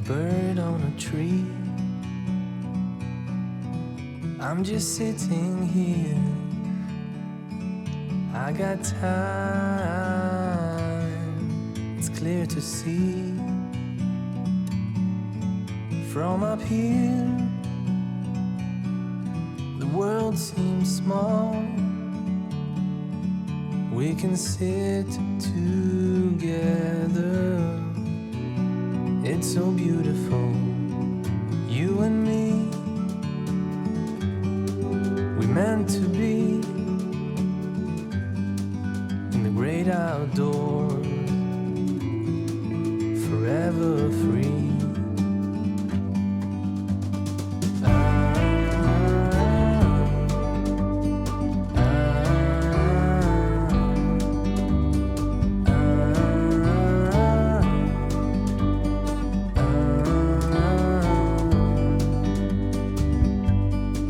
bird on a tree. I'm just sitting here. I got time, it's clear to see. From up here, the world seems small. We can sit together. It's so beautiful, you and me. We meant to be in the great outdoors, forever free.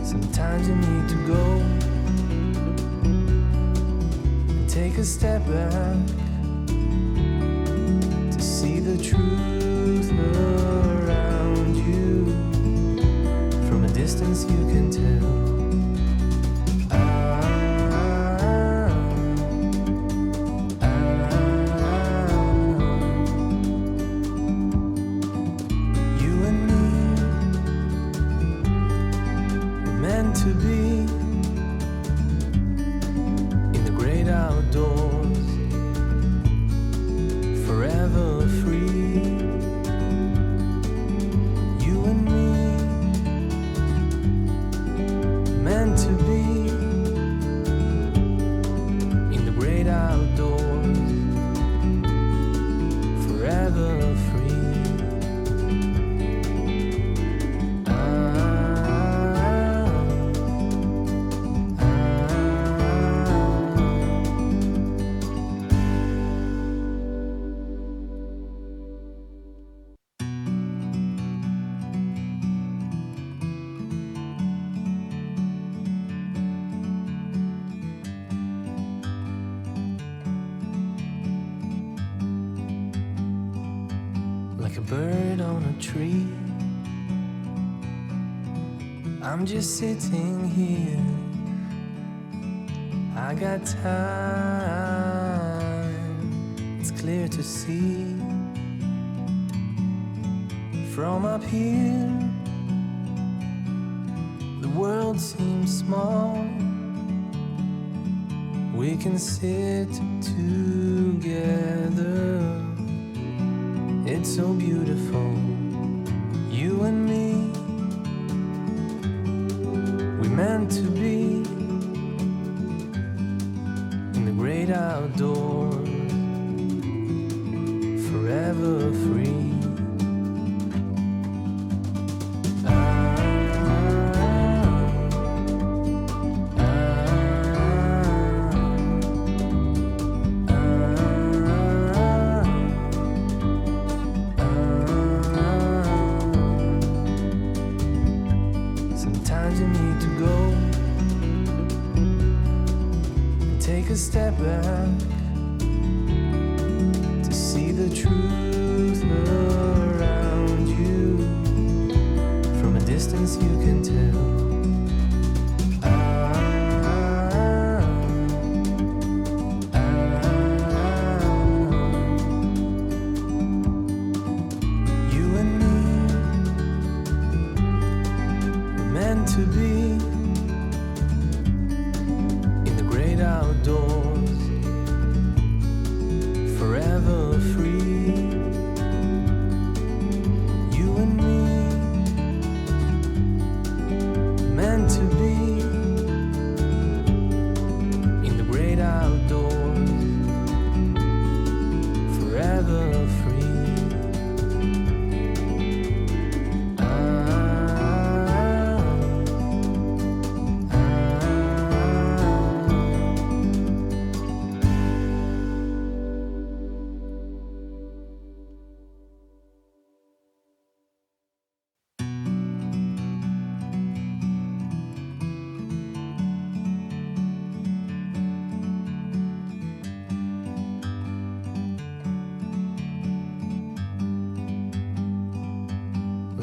Sometimes you need to go and take a step back to see the truth around you. From a distance you can tell. You and me meant to be in the great outdoors, forever free. You and me meant to be in the great outdoors, forever free. Like a bird on a tree, I'm just sitting here. I got time, it's clear to see. From up here, the world seems small. We can sit together. It's so beautiful, you and me. We meant to be in the great outdoors, forever free. Sometimes you need to go and take a step back to see the truth around you. From a distance you can tell. You and me meant to be in the great outdoors, forever free. You and me meant to be in the great outdoors, forever free.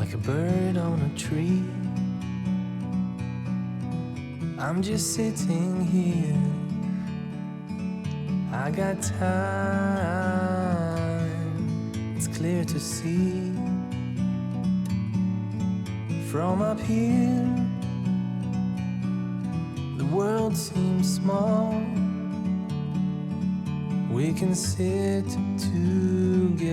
like a bird on a tree. I'm just sitting here, I got time, it's clear to see. From up here, the world seems small. We can sit together